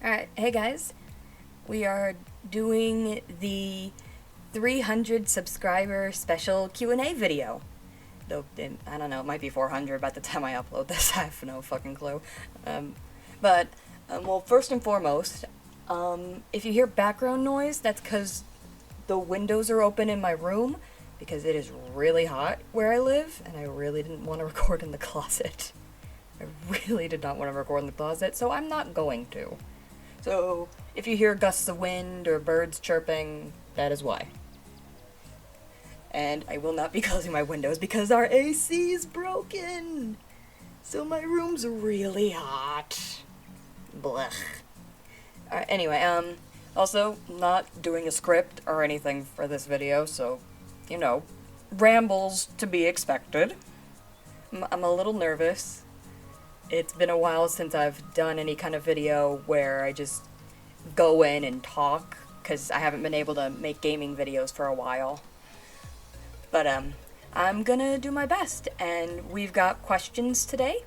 Alright, hey guys. We are doing the 300 subscriber special Q&A video. Though, I don't know, it might be 400 by the time I upload this. I have no fucking clue. Well, first and foremost, if you hear background noise, that's because the windows are open in my room because it is really hot where I live, and I really didn't want to record in the closet. I really did not want to record in the closet, so I'm not going to. So, if you hear gusts of wind or birds chirping, that is why. And I will not be closing my windows because our AC is broken! So my room's really hot. Blech. Anyway, also, not doing a script or anything for this video, so, rambles to be expected. I'm a little nervous. It's been a while since I've done any kind of video where I just go in and talk, because I haven't been able to make gaming videos for a while. But, I'm gonna do my best, and we've got questions today.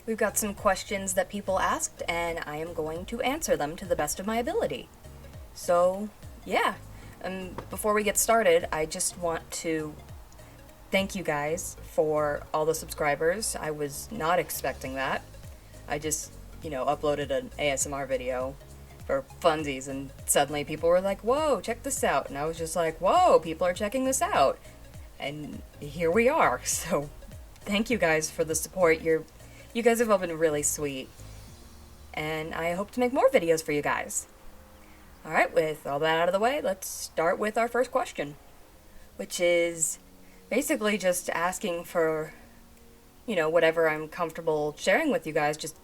We've got some questions that people asked, and I am going to answer them to the best of my ability. So, yeah. Before we get started, I just want to thank you guys for all the subscribers. I was not expecting that. I just, uploaded an ASMR video for funsies, and suddenly people were like, whoa, check this out. And I was just like, whoa, people are checking this out. And here we are. So, thank you guys for the support. You guys have all been really sweet. And I hope to make more videos for you guys. Alright, with all that out of the way, let's start with our first question. Which is basically just asking for, whatever I'm comfortable sharing with you guys, just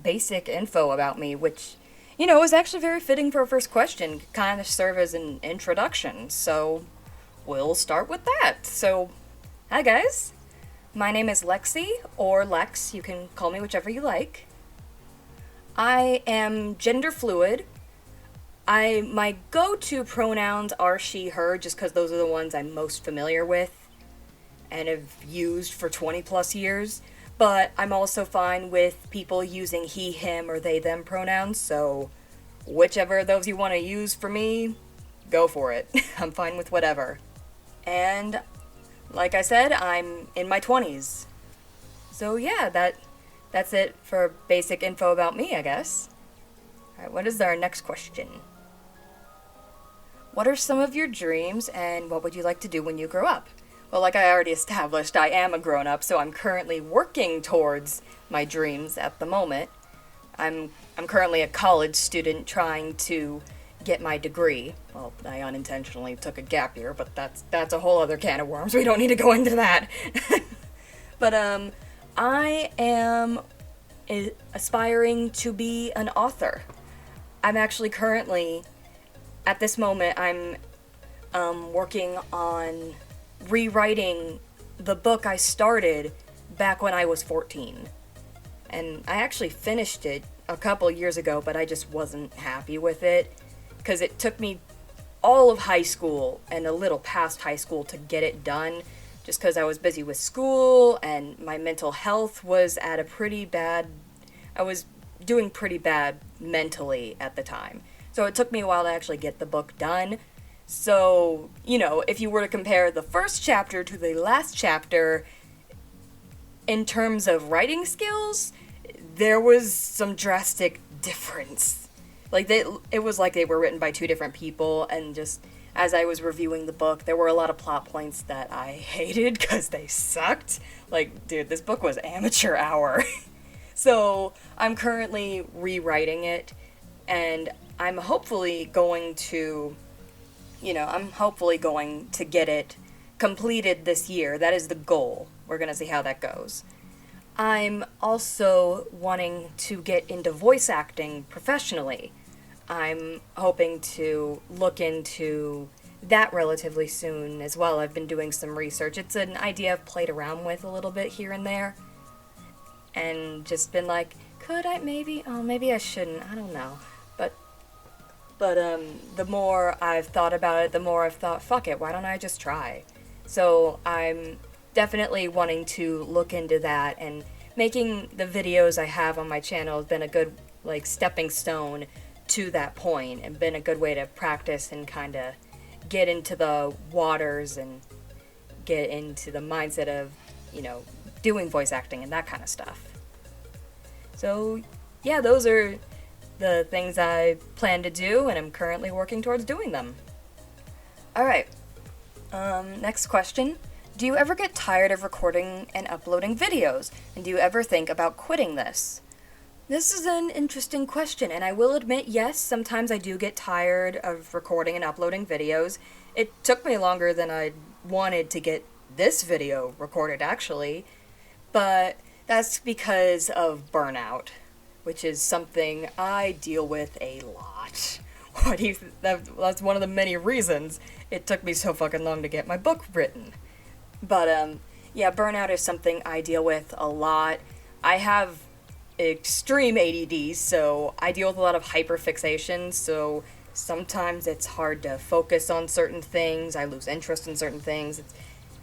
basic info about me, which, is actually very fitting for a first question, kind of serve as an introduction, so we'll start with that. So, hi guys, my name is Lexi, or Lex, you can call me whichever you like. I am gender fluid. My go-to pronouns are she, her, just because those are the ones I'm most familiar with and have used for 20 plus years, but I'm also fine with people using he, him, or they, them pronouns, so whichever of those you want to use for me, go for it. I'm fine with whatever. And like I said, I'm in my 20s. So yeah, that's it for basic info about me, I guess. Alright, what is our next question? What are some of your dreams, and what would you like to do when you grow up? Well, like I already established, I am a grown-up, so I'm currently working towards my dreams at the moment. I'm currently a college student trying to get my degree. Well, I unintentionally took a gap year, but that's a whole other can of worms. We don't need to go into that. But I am aspiring to be an author. I'm actually currently, at this moment, I'm working on rewriting the book I started back when I was 14. And I actually finished it a couple years ago, but I just wasn't happy with it, because it took me all of high school and a little past high school to get it done, just because I was busy with school and my mental health was at I was doing pretty bad mentally at the time. So it took me a while to actually get the book done. So, if you were to compare the first chapter to the last chapter, in terms of writing skills, there was some drastic difference. It was like they were written by two different people, and just as I was reviewing the book, there were a lot of plot points that I hated because they sucked. Dude, this book was amateur hour. So, I'm currently rewriting it, and I'm hopefully going to get it completed this year. That is the goal. We're going to see how that goes. I'm also wanting to get into voice acting professionally. I'm hoping to look into that relatively soon as well. I've been doing some research. It's an idea I've played around with a little bit here and there. And just been like, could I maybe? Oh, maybe I shouldn't. I don't know. But the more I've thought about it, the more I've thought, fuck it, why don't I just try? So I'm definitely wanting to look into that, and making the videos I have on my channel has been a good like stepping stone to that point and been a good way to practice and kind of get into the waters and get into the mindset of, doing voice acting and that kind of stuff. So, yeah, those are the things I plan to do, and I'm currently working towards doing them. Alright, next question. Do you ever get tired of recording and uploading videos? And do you ever think about quitting this? This is an interesting question, and I will admit, yes, sometimes I do get tired of recording and uploading videos. It took me longer than I wanted to get this video recorded, actually, but that's because of burnout, which is something I deal with a lot. That's one of the many reasons it took me so fucking long to get my book written. But, yeah, burnout is something I deal with a lot. I have extreme ADD, so I deal with a lot of hyperfixation, so sometimes it's hard to focus on certain things. I lose interest in certain things.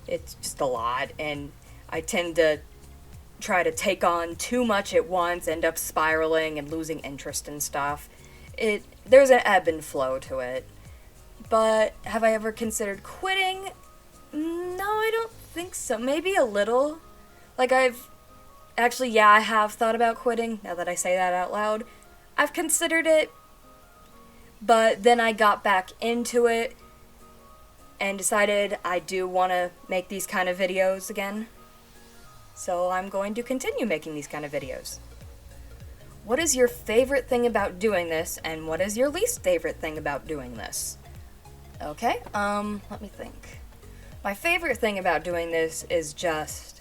It's just a lot, and I tend to try to take on too much at once, end up spiraling and losing interest in stuff. There's an ebb and flow to it. But have I ever considered quitting? No, I don't think so. Maybe a little. Like, I have thought about quitting, now that I say that out loud. I've considered it, but then I got back into it and decided I do want to make these kind of videos again. So I'm going to continue making these kind of videos. What is your favorite thing about doing this, and what is your least favorite thing about doing this? Okay, let me think. My favorite thing about doing this is just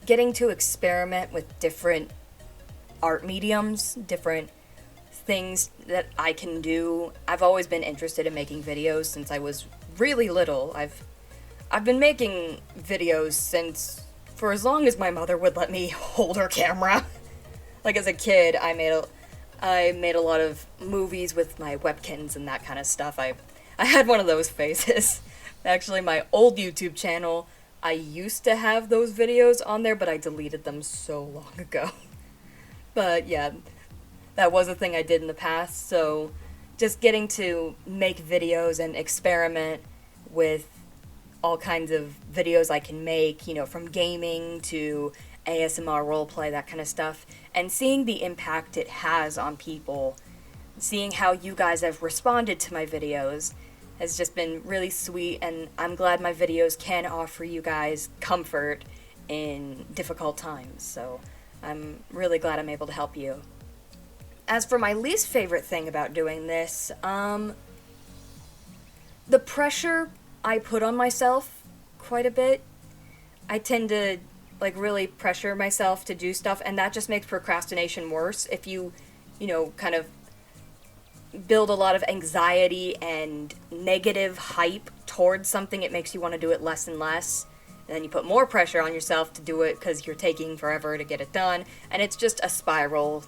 getting to experiment with different art mediums, different things that I can do. I've always been interested in making videos since I was really little. I've been making videos for as long as my mother would let me hold her camera. Like, as a kid, I made a lot of movies with my Webkinz and that kind of stuff. I had one of those phases. Actually, my old YouTube channel, I used to have those videos on there, but I deleted them so long ago. But yeah, that was a thing I did in the past, so just getting to make videos and experiment with all kinds of videos I can make, from gaming to ASMR roleplay, that kind of stuff, and seeing the impact it has on people, seeing how you guys have responded to my videos has just been really sweet, and I'm glad my videos can offer you guys comfort in difficult times, so I'm really glad I'm able to help you. As for my least favorite thing about doing this, the pressure I put on myself quite a bit. I tend to, really pressure myself to do stuff, and that just makes procrastination worse. If you, kind of build a lot of anxiety and negative hype towards something, it makes you want to do it less and less. And then you put more pressure on yourself to do it because you're taking forever to get it done, and it's just a spiral.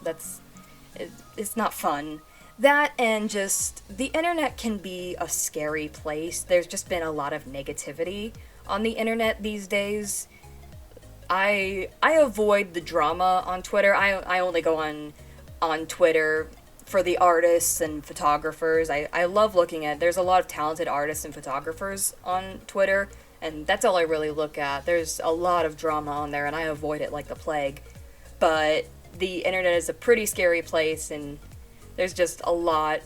It's not fun. That, and just, the internet can be a scary place. There's just been a lot of negativity on the internet these days. I avoid the drama on Twitter. I only go on Twitter for the artists and photographers. I love looking at, there's a lot of talented artists and photographers on Twitter, and that's all I really look at. There's a lot of drama on there, and I avoid it like the plague. But the internet is a pretty scary place, and there's just a lot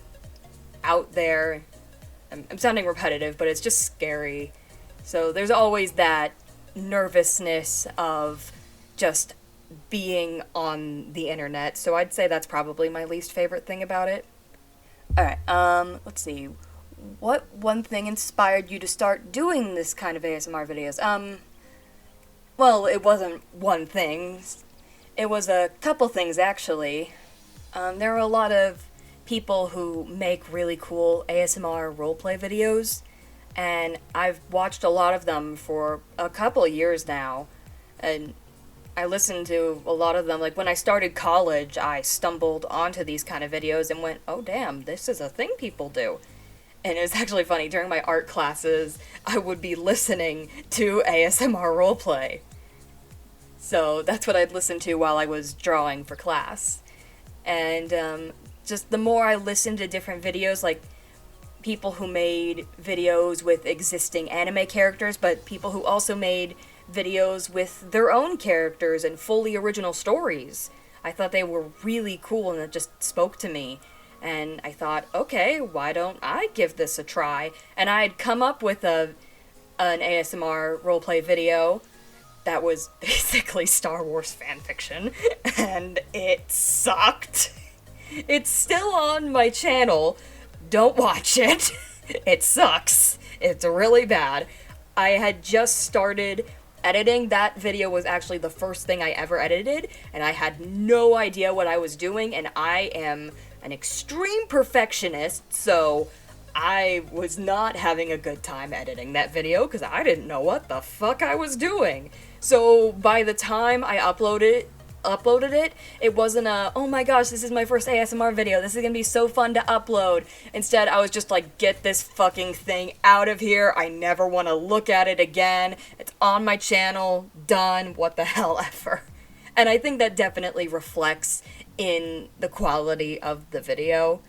out there. I'm sounding repetitive, but it's just scary. So there's always that nervousness of just being on the internet. So I'd say that's probably my least favorite thing about it. Alright, let's see. What one thing inspired you to start doing this kind of ASMR videos? Well, it wasn't one thing. It was a couple things, actually. There are a lot of people who make really cool ASMR roleplay videos, and I've watched a lot of them for a couple of years now, and I listened to a lot of them. Like, when I started college, I stumbled onto these kind of videos and went, oh damn, this is a thing people do. And it was actually funny, during my art classes, I would be listening to ASMR roleplay. So that's what I'd listen to while I was drawing for class. And just the more I listen to different videos, like people who made videos with existing anime characters, but people who also made videos with their own characters and fully original stories. I thought they were really cool and it just spoke to me. And I thought, okay, why don't I give this a try? And I'd come up with an ASMR roleplay video that was basically Star Wars fanfiction, and it sucked. It's still on my channel. Don't watch it. It sucks. It's really bad. I had just started editing. That video was actually the first thing I ever edited, and I had no idea what I was doing, and I am an extreme perfectionist, so I was not having a good time editing that video because I didn't know what the fuck I was doing. So by the time I uploaded it, it wasn't a, oh my gosh, this is my first ASMR video, this is gonna be so fun to upload. Instead, I was just like, get this fucking thing out of here, I never want to look at it again, it's on my channel, done, what the hell ever. And I think that definitely reflects in the quality of the video,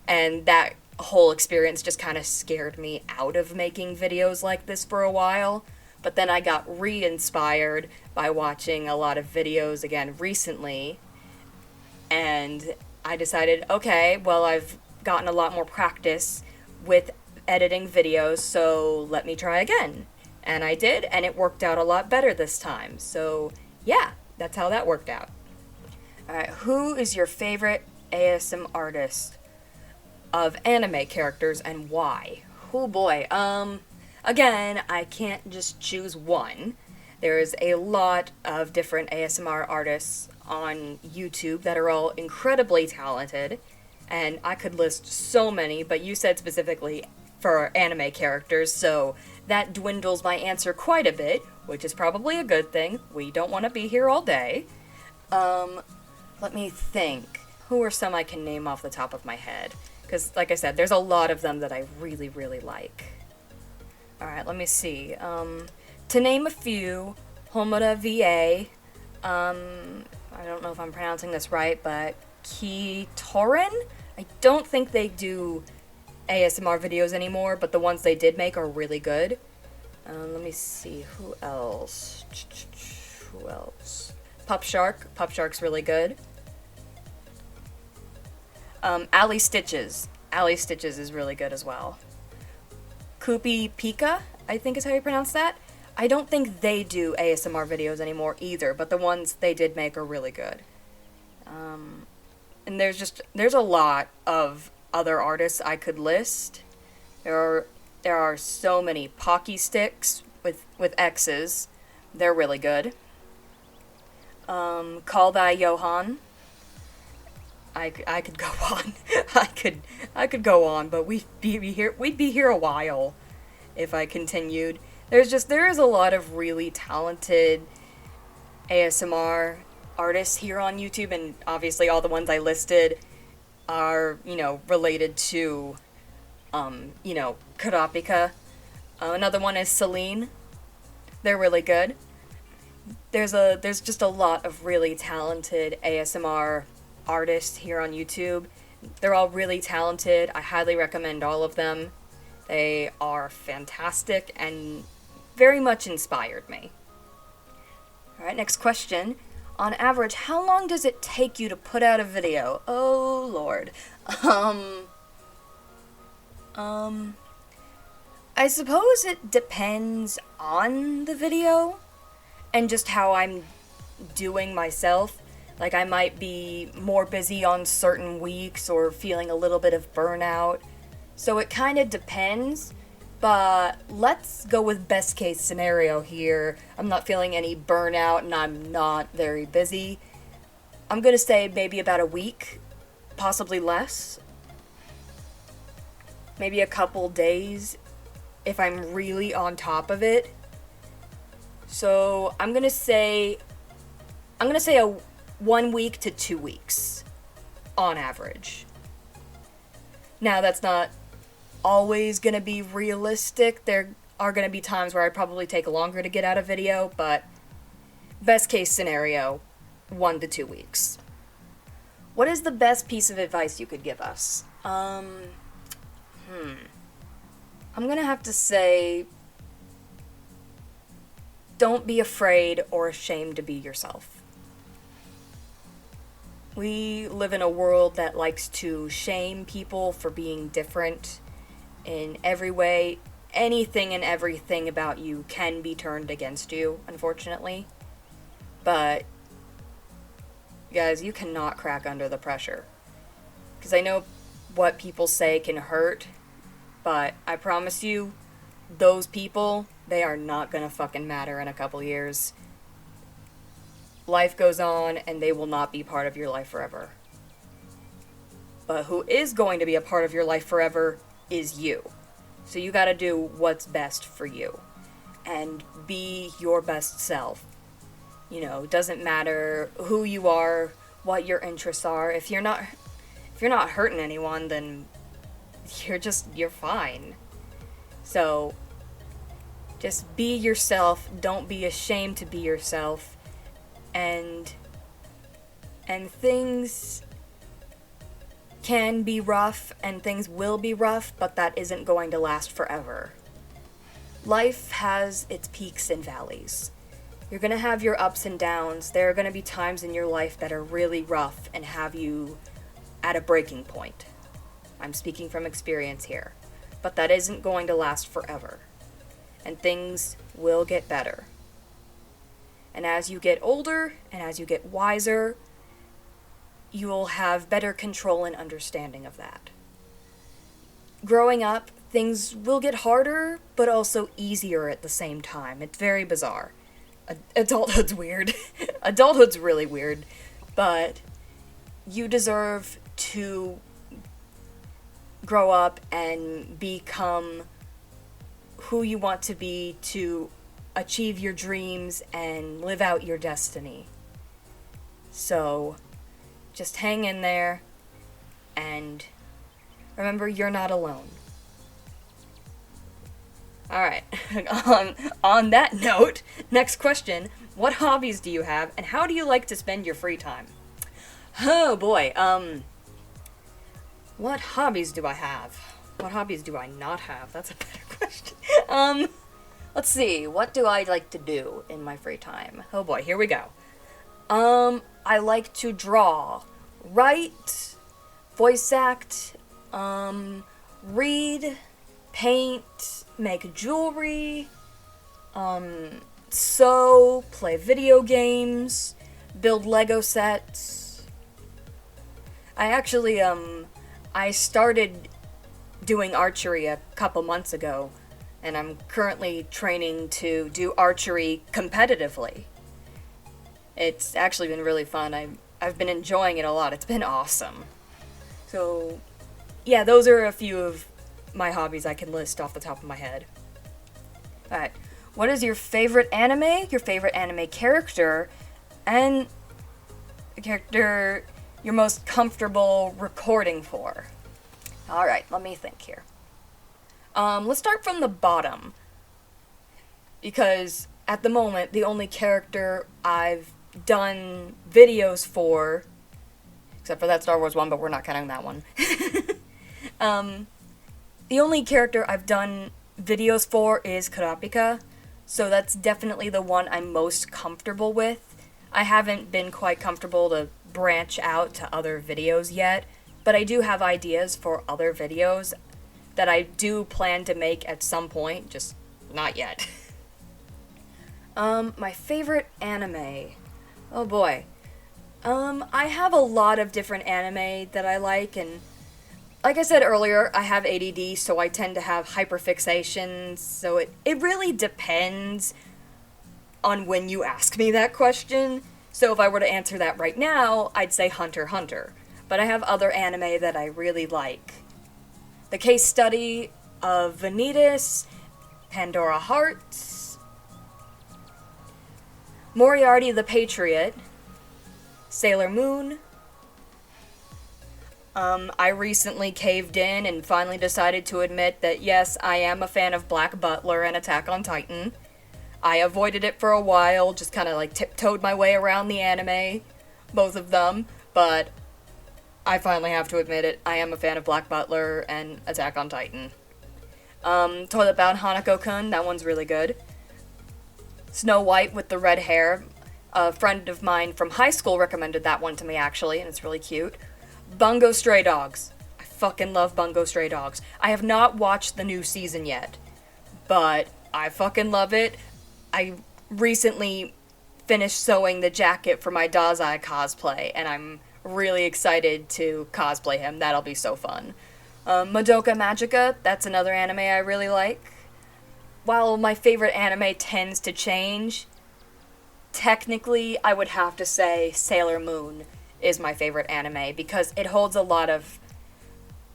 and that whole experience just kind of scared me out of making videos like this for a while. But then I got re-inspired by watching a lot of videos again recently, and I decided, okay, well, I've gotten a lot more practice with editing videos, so let me try again. And I did, and it worked out a lot better this time. So yeah, that's how that worked out. Alright, who is your favorite ASM artist of anime characters and why? Oh boy, again, I can't just choose one. There's a lot of different ASMR artists on YouTube that are all incredibly talented, and I could list so many, but you said specifically for anime characters, so that dwindles my answer quite a bit, which is probably a good thing. We don't want to be here all day. Let me think. Who are some I can name off the top of my head? Because, like I said, there's a lot of them that I really, really like. Alright, let me see. To name a few, Homoda VA, I don't know if I'm pronouncing this right, but Kitorin? I don't think they do ASMR videos anymore, but the ones they did make are really good. Let me see, who else? Who else? Pup Shark. Pup Shark's really good. Ali Stitches. Ali Stitches is really good as well. Kupi Pika, I think is how you pronounce that. I don't think they do ASMR videos anymore either, but the ones they did make are really good. And there's a lot of other artists I could list. There are so many. Pocky Sticks with X's. They're really good. Call Thy Johan. I could go on. I could go on, but we'd be here a while if I continued. There is a lot of really talented ASMR artists here on YouTube, and obviously all the ones I listed are, related to, Kurapika. Another one is Celine. They're really good. There's just a lot of really talented ASMR artists here on YouTube. They're all really talented. I highly recommend all of them. They are fantastic and very much inspired me. Alright, next question. On average, how long does it take you to put out a video? Oh, Lord. I suppose it depends on the video and just how I'm doing myself. Like, I might be more busy on certain weeks or feeling a little bit of burnout. So it kind of depends, but let's go with best case scenario here. I'm not feeling any burnout and I'm not very busy. I'm gonna say maybe about a week, possibly less. Maybe a couple days if I'm really on top of it. So I'm gonna say a 1 week to 2 weeks on average. Now, that's not always gonna be realistic. There are gonna be times where I probably take longer to get out a video, but best case scenario, 1 to 2 weeks. What is the best piece of advice you could give us? I'm gonna have to say, don't be afraid or ashamed to be yourself. We live in a world that likes to shame people for being different in every way. Anything and everything about you can be turned against you, unfortunately. But, guys, you cannot crack under the pressure. Because I know what people say can hurt, but I promise you, those people, they are not gonna fucking matter in a couple years. Life goes on, and they will not be part of your life forever. But who is going to be a part of your life forever is you. So you gotta do what's best for you. And be your best self. You know, it doesn't matter who you are, what your interests are. If you're not hurting anyone, then you're fine. So, just be yourself. Don't be ashamed to be yourself. And things can be rough and things will be rough, but that isn't going to last forever. Life has its peaks and valleys. You're gonna have your ups and downs. There are gonna be times in your life that are really rough and have you at a breaking point. I'm speaking from experience here. But that isn't going to last forever. And things will get better. And as you get older, and as you get wiser, you will have better control and understanding of that. Growing up, things will get harder, but also easier at the same time. It's very bizarre. Adulthood's weird. Adulthood's really weird. But you deserve to grow up and become who you want to be, to achieve your dreams and live out your destiny. So, just hang in there and remember, you're not alone. Alright, on that note, next question, what hobbies do you have and how do you like to spend your free time? Oh boy, what hobbies do I have? What hobbies do I not have? That's a better question. Let's see, what do I like to do in my free time? Oh boy, here we go. I like to draw, write, voice act, read, paint, make jewelry, sew, play video games, build Lego sets. I actually, I started doing archery a couple months ago, and I'm currently training to do archery competitively. It's actually been really fun. I've been enjoying it a lot. It's been awesome. So, yeah, those are a few of my hobbies I can list off the top of my head. Alright, what is your favorite anime, your favorite anime character, and the character you're most comfortable recording for? Alright, let me think here. Let's start from the bottom. Because at the moment, the only character I've done videos for, except for that Star Wars one, but we're not counting that one. The only character I've done videos for is Kurapika, so that's definitely the one I'm most comfortable with. I haven't been quite comfortable to branch out to other videos yet, but I do have ideas for other videos that I do plan to make at some point, just not yet. My favorite anime. Oh boy. I have a lot of different anime that I like, and like I said earlier, I have ADD, so I tend to have hyperfixations, so it really depends on when you ask me that question. So if I were to answer that right now, I'd say Hunter x Hunter. But I have other anime that I really like. The Case Study of Vanitas, Pandora Hearts, Moriarty the Patriot, Sailor Moon. I recently caved in and finally decided to admit that yes, I am a fan of Black Butler and Attack on Titan. I avoided it for a while, just kind of like tiptoed my way around the anime, both of them, but I finally have to admit it, I am a fan of Black Butler and Attack on Titan. Toilet Bound Hanako-kun, that one's really good. Snow White with the red hair. A friend of mine from high school recommended that one to me, actually, and it's really cute. Bungo Stray Dogs. I fucking love Bungo Stray Dogs. I have not watched the new season yet, but I fucking love it. I recently finished sewing the jacket for my Dazai cosplay, and I'm really excited to cosplay him. That'll be so fun. Madoka Magica, that's another anime I really like. While my favorite anime tends to change, technically I would have to say Sailor Moon is my favorite anime because it holds a lot of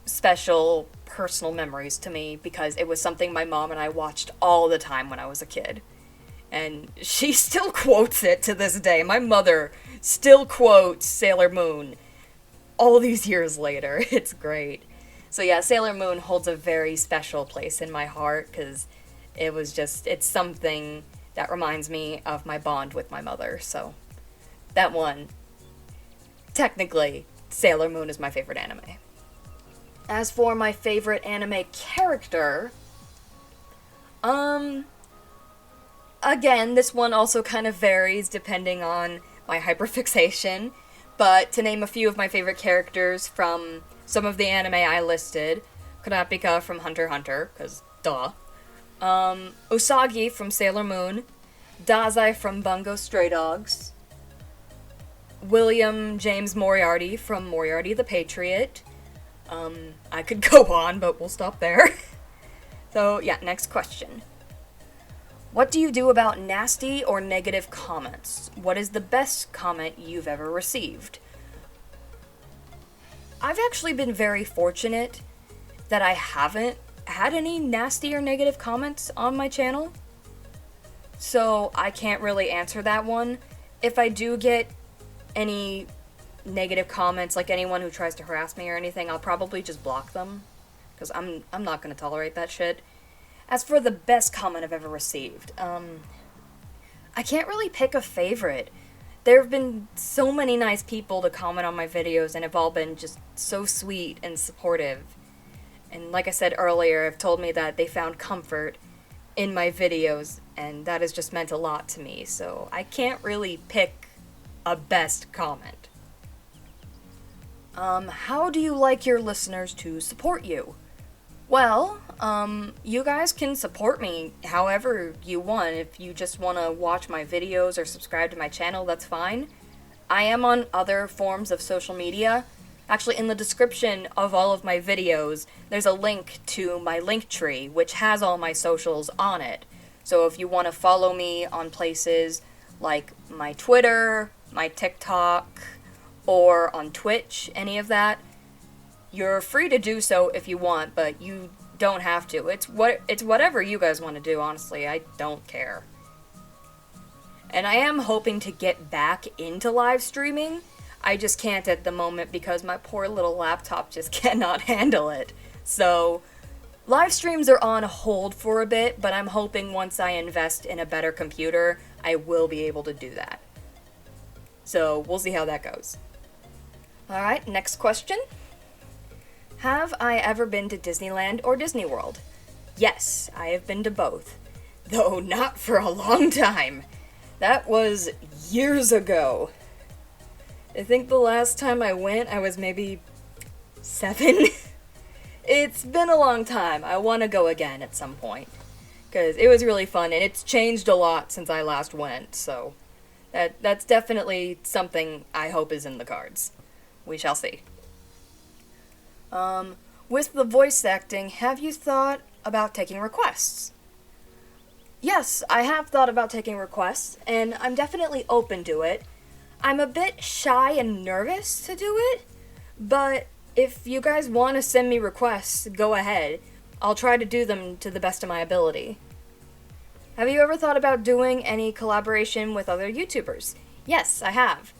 special personal memories to me because it was something my mom and I watched all the time when I was a kid. And she still quotes it to this day. My mother still quotes Sailor Moon all these years later. It's great. So yeah, Sailor Moon holds a very special place in my heart because it's something that reminds me of my bond with my mother. So that one, technically, Sailor Moon is my favorite anime. As for my favorite anime character, again, this one also kind of varies depending on my hyperfixation, but to name a few of my favorite characters from some of the anime I listed, Kurapika from Hunter x Hunter, because duh, Usagi from Sailor Moon, Dazai from Bungo Stray Dogs, William James Moriarty from Moriarty the Patriot. I could go on, but we'll stop there. So, yeah, next question. What do you do about nasty or negative comments? What is the best comment you've ever received? I've actually been very fortunate that I haven't had any nasty or negative comments on my channel. So I can't really answer that one. If I do get any negative comments, like anyone who tries to harass me or anything, I'll probably just block them. Because I'm not going to tolerate that shit. As for the best comment I've ever received, I can't really pick a favorite. There have been so many nice people to comment on my videos, and have all been just so sweet and supportive. And like I said earlier, have told me that they found comfort in my videos, and that has just meant a lot to me, so I can't really pick a best comment. How do you like your listeners to support you? Well, you guys can support me however you want. If you just want to watch my videos or subscribe to my channel, that's fine. I am on other forms of social media. Actually, in the description of all of my videos, there's a link to my Linktree, which has all my socials on it. So if you want to follow me on places like my Twitter, my TikTok, or on Twitch, any of that, you're free to do so if you want, but you don't have to. It's whatever you guys want to do, honestly. I don't care. And I am hoping to get back into live streaming. I just can't at the moment because my poor little laptop just cannot handle it. So, live streams are on hold for a bit, but I'm hoping once I invest in a better computer, I will be able to do that. So, we'll see how that goes. Alright, next question. Have I ever been to Disneyland or Disney World? Yes, I have been to both. Though not for a long time. That was years ago. I think the last time I went, I was maybe 7. It's been a long time. I want to go again at some point. Because it was really fun, and it's changed a lot since I last went, so that's definitely something I hope is in the cards. We shall see. With the voice acting, have you thought about taking requests? Yes, I have thought about taking requests, and I'm definitely open to it. I'm a bit shy and nervous to do it, but if you guys want to send me requests, go ahead. I'll try to do them to the best of my ability. Have you ever thought about doing any collaboration with other YouTubers? Yes, I have.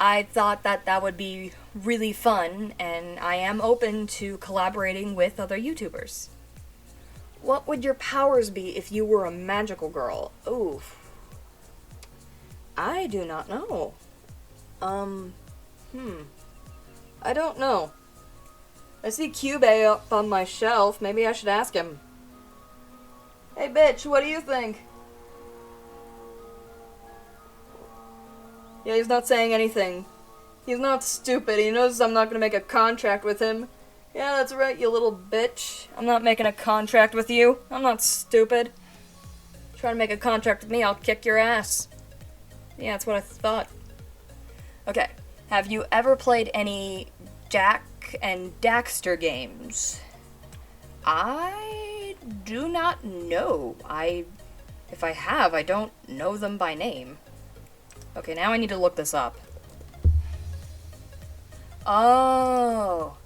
I thought that would be really fun, and I am open to collaborating with other YouTubers. What would your powers be if you were a magical girl? Oof. I do not know. I don't know. I see Cubey up on my shelf. Maybe I should ask him. Hey, bitch, what do you think? Yeah, he's not saying anything. He's not stupid. He knows I'm not gonna make a contract with him. Yeah, that's right, you little bitch. I'm not making a contract with you. I'm not stupid. Try to make a contract with me, I'll kick your ass. Yeah, that's what I thought. Okay, have you ever played any Jak and Daxter games? I do not know. If I have, I don't know them by name. Okay, now I need to look this up. Oh.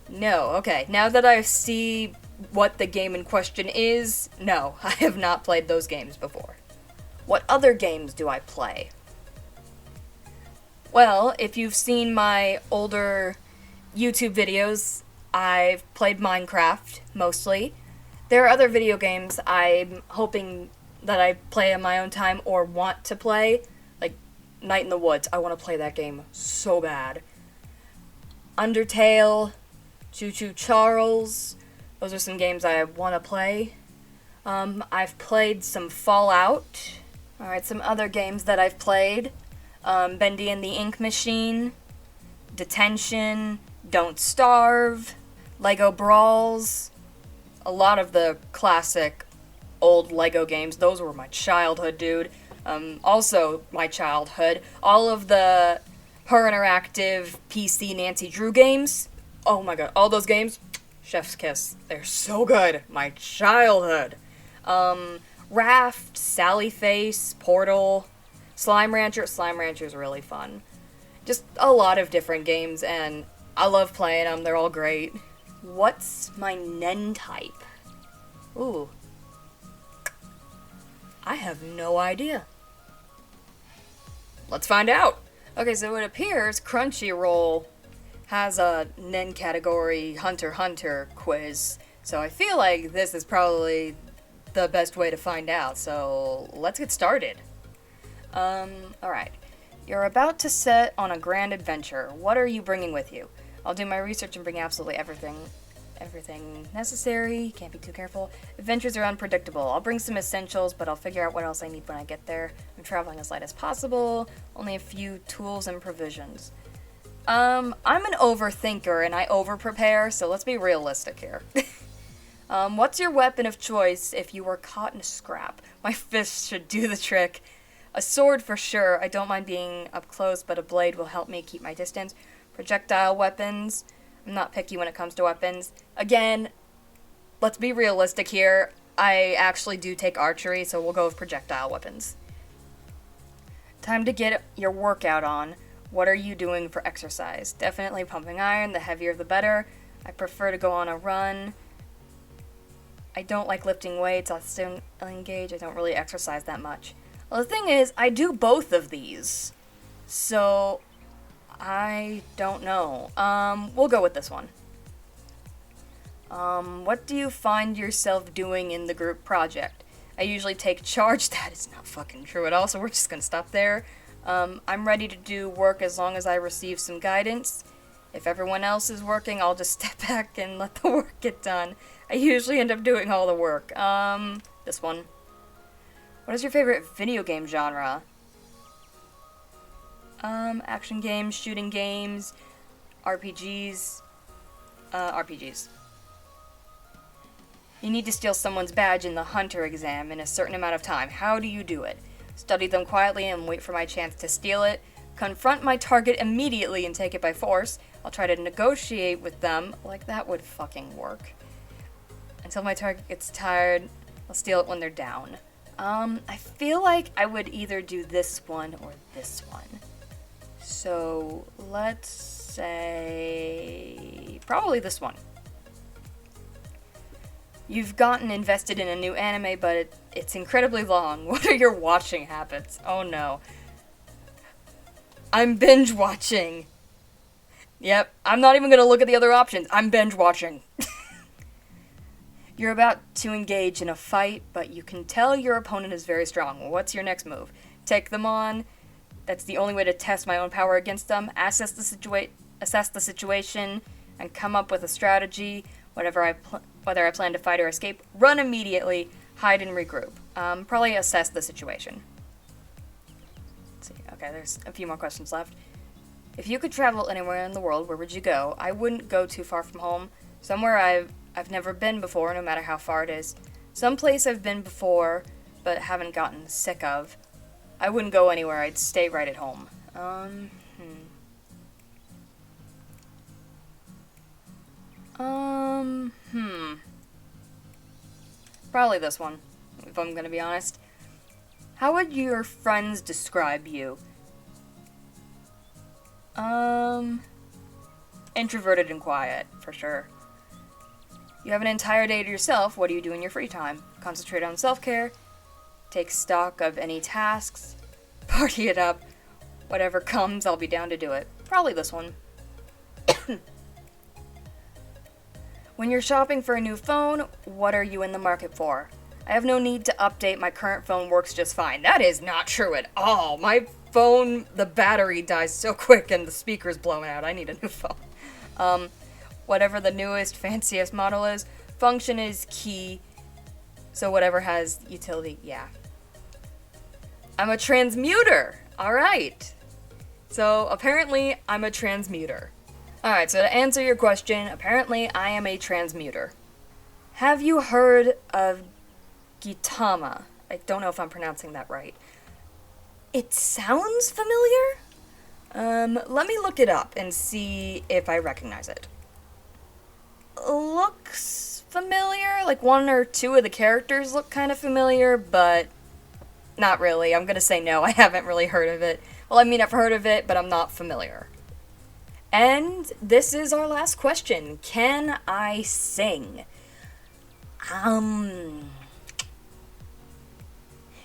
No, okay. Now that I see what the game in question is, no, I have not played those games before. What other games do I play? Well, if you've seen my older YouTube videos, I've played Minecraft, mostly. There are other video games I'm hoping that I play in my own time or want to play, like Night in the Woods. I want to play that game so bad. Undertale, Choo Choo Charles, those are some games I want to play. I've played some Fallout. Alright, some other games that I've played. Bendy and the Ink Machine, Detention, Don't Starve, Lego Brawls, a lot of the classic old Lego games. Those were my childhood, dude. Also my childhood. All of the Her Interactive PC Nancy Drew games. Oh my god, all those games, chef's kiss. They're so good. My childhood. Raft, Sally Face, Portal, Slime Rancher. Slime Rancher is really fun. Just a lot of different games, and I love playing them. They're all great. What's my Nen type? Ooh. I have no idea. Let's find out. Okay, so it appears Crunchyroll has a Nen category Hunter x Hunter quiz, so I feel like this is probably the best way to find out, so let's get started. Alright. You're about to set on a grand adventure. What are you bringing with you? I'll do my research and bring absolutely everything necessary. Can't be too careful. Adventures are unpredictable. I'll bring some essentials, but I'll figure out what else I need when I get there. I'm traveling as light as possible. Only a few tools and provisions. I'm an overthinker and I over-prepare, so let's be realistic here. What's your weapon of choice if you were caught in a scrap? My fist should do the trick. A sword for sure. I don't mind being up close, but a blade will help me keep my distance. Projectile weapons. I'm not picky when it comes to weapons. Again, let's be realistic here. I actually do take archery, so we'll go with projectile weapons. Time to get your workout on. What are you doing for exercise? Definitely pumping iron. The heavier the better. I prefer to go on a run. I don't like lifting weights. I'll still engage. I don't really exercise that much. Well, the thing is, I do both of these. So, I don't know. We'll go with this one. What do you find yourself doing in the group project? I usually take charge. That is not fucking true at all, so we're just gonna stop there. I'm ready to do work as long as I receive some guidance. If everyone else is working, I'll just step back and let the work get done. I usually end up doing all the work. This one. What is your favorite video game genre? Action games, shooting games, RPGs. RPGs. You need to steal someone's badge in the hunter exam in a certain amount of time. How do you do it? Study them quietly and wait for my chance to steal it. Confront my target immediately and take it by force. I'll try to negotiate with them. Like, that would fucking work. Until my target gets tired, I'll steal it when they're down. I feel like I would either do this one or this one. So, let's say... probably this one. You've gotten invested in a new anime, but it's incredibly long. What are your watching habits? Oh no. I'm binge watching. Yep, I'm not even gonna look at the other options. I'm binge watching. You're about to engage in a fight, but you can tell your opponent is very strong. What's your next move? Take them on. That's the only way to test my own power against them. Assess the assess the situation, and come up with a strategy, whether I plan to fight or escape, run immediately, hide and regroup. Probably assess the situation. Let's see. Okay, there's a few more questions left. If you could travel anywhere in the world, where would you go? I wouldn't go too far from home. Somewhere I've never been before, no matter how far it is. Some place I've been before, but haven't gotten sick of. I wouldn't go anywhere. I'd stay right at home. Probably this one, if I'm gonna be honest. How would your friends describe you? Introverted and quiet, for sure. You have an entire day to yourself. What do you do in your free time? Concentrate on self-care. Take stock of any tasks. Party it up. Whatever comes, I'll be down to do it. Probably this one. When you're shopping for a new phone, what are you in the market for? I have no need to update. My current phone works just fine. That is not true at all. My phone, the battery dies so quick and the speaker's blowing out. I need a new phone. Whatever the newest, fanciest model is, function is key. So whatever has utility, yeah. I'm a transmuter. All right. So apparently I'm a transmuter. Alright, so to answer your question, apparently I am a transmuter. Have you heard of Gitama? I don't know if I'm pronouncing that right. It sounds familiar? Let me look it up and see if I recognize it. Looks familiar, like one or two of the characters look kind of familiar, but not really. I'm gonna say no, I haven't really heard of it. Well, I mean, I've heard of it, but I'm not familiar. And this is our last question. Can I sing?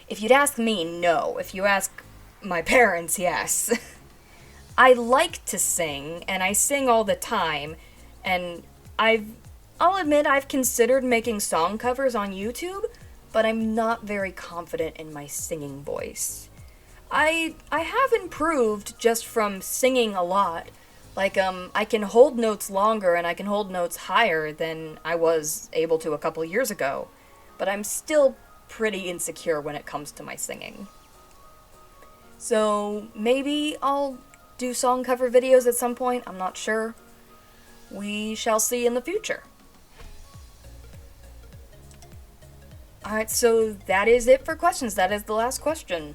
If you'd ask me, no. If you ask my parents, yes. I like to sing, and I sing all the time, and I'll admit I've considered making song covers on YouTube, but I'm not very confident in my singing voice. I have improved just from singing a lot. Like, I can hold notes longer and I can hold notes higher than I was able to a couple years ago. But I'm still pretty insecure when it comes to my singing. So, maybe I'll do song cover videos at some point, I'm not sure. We shall see in the future. Alright, so that is it for questions. That is the last question.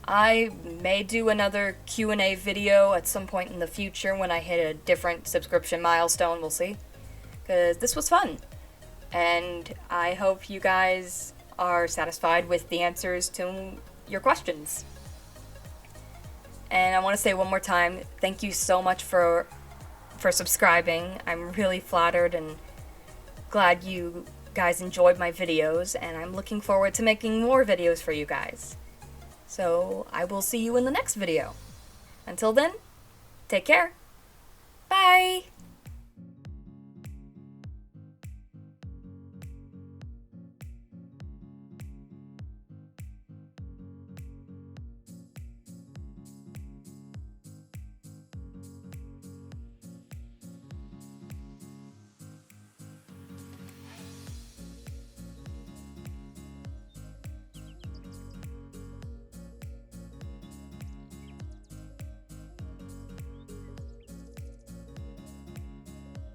I may do another Q&A video at some point in the future when I hit a different subscription milestone, we'll see. Because this was fun. And I hope you guys are satisfied with the answers to your questions. And I want to say one more time, thank you so much for subscribing. I'm really flattered and glad you guys enjoyed my videos, and I'm looking forward to making more videos for you guys. So, I will see you in the next video. Until then, take care. Bye!